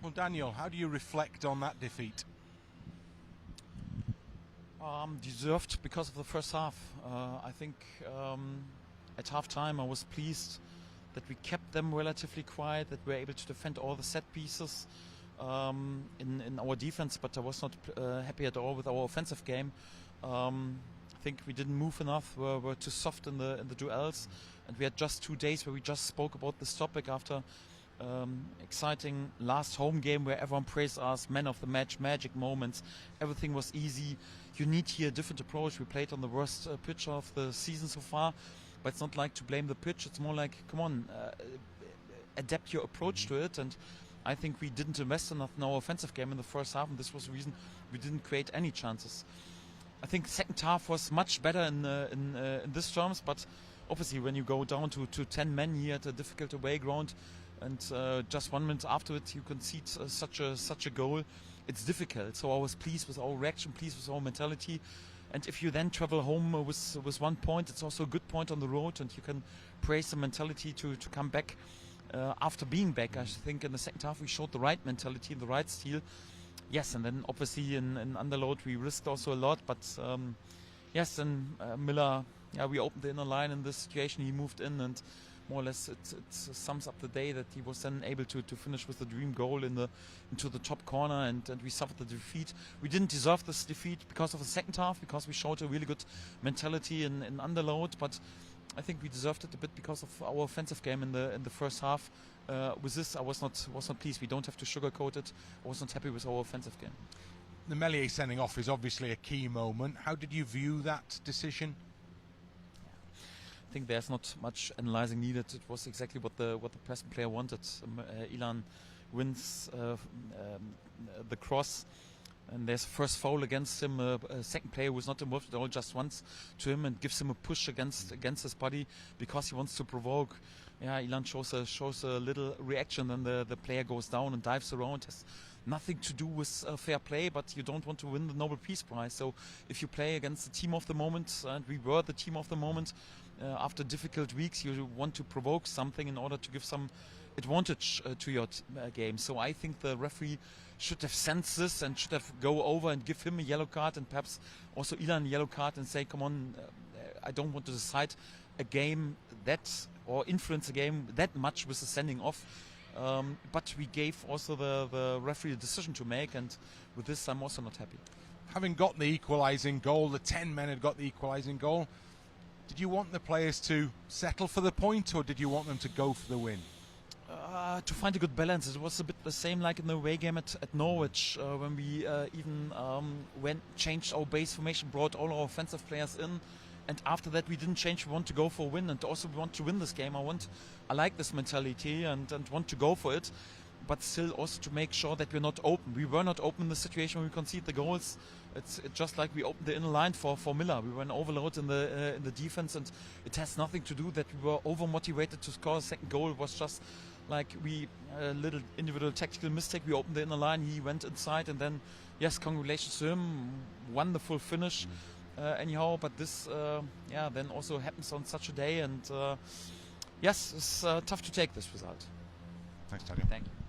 Well, Daniel, how do you reflect on that defeat? Deserved because of the first half. I think at half time I was pleased that we kept them relatively quiet, that we were able to defend all the set pieces in our defense, but I was not happy at all with our offensive game. I think we didn't move enough, were too soft in the duels, and we had just 2 days where we just spoke about this topic after exciting last home game where everyone praised us, man of the match, magic moments, everything was easy. You need here a different approach. We played on the worst pitch of the season so far, but it's not like to blame the pitch, it's more like, come on, adapt your approach to it. And I think we didn't invest enough in our offensive game in the first half, and this was the reason we didn't create any chances. I think second half was much better in this terms, but obviously when you go down to 10 men here at a difficult away ground, and just 1 minute after it you concede such a goal, it's difficult. So I was pleased with our reaction, pleased with our mentality. And if you then travel home with 1 point, it's also a good point on the road, and you can praise the mentality to come back after being back. I think in the second half we showed the right mentality, the right steel. Yes, and then obviously in underload we risked also a lot, but yes, and Miller, yeah, we opened the inner line in this situation. He moved in, and more or less it sums up the day that he was then able to finish with the dream goal into the top corner, and we suffered the defeat. We didn't deserve this defeat because of the second half, because we showed a really good mentality in underload, but I think we deserved it a bit because of our offensive game in the first half. With this, I was not pleased. We don't have to sugarcoat it. I was not happy with our offensive game. The Meslier sending off is obviously a key moment. How did you view that decision? I think there's not much analysing needed. It was exactly what the Preston player wanted. Ilan wins the cross, and there's a first foul against him. A second player who was not involved at all just once to him and gives him a push against his body because he wants to provoke. Yeah, Ilan shows a little reaction, then the player goes down and dives around. It has nothing to do with fair play, but you don't want to win the Nobel Peace Prize. So if you play against the team of the moment, and we were the team of the moment, after difficult weeks, you want to provoke something in order to give some advantage to your game. So I think the referee should have sensed this and should have go over and give him a yellow card, and perhaps also Ilan a yellow card, and say, come on, I don't want to decide a game that, or influence a game that much with the sending off. But we gave also the referee a decision to make, and with this I'm also not happy. Having got the equalising goal, the 10 men had got the equalising goal, did you want the players to settle for the point, or did you want them to go for the win? To find a good balance. It was a bit the same like in the away game at Norwich, when we even changed our base formation, brought all our offensive players in, and after that we didn't change. We want to go for a win, and also we want to win this game. I like this mentality and want to go for it, but still also to make sure that we're not open. We were not open in the situation when we concede the goals. It's just like we opened the inner line for Miller. We were in overload in the defense, and it has nothing to do that we were over motivated to score a second goal. It was just like a little individual tactical mistake. We opened the inner line, he went inside, and then yes, congratulations to him, wonderful finish. Anyhow, but this then also happens on such a day, and yes, it's tough to take this result. Thanks, Daniel. Thank you.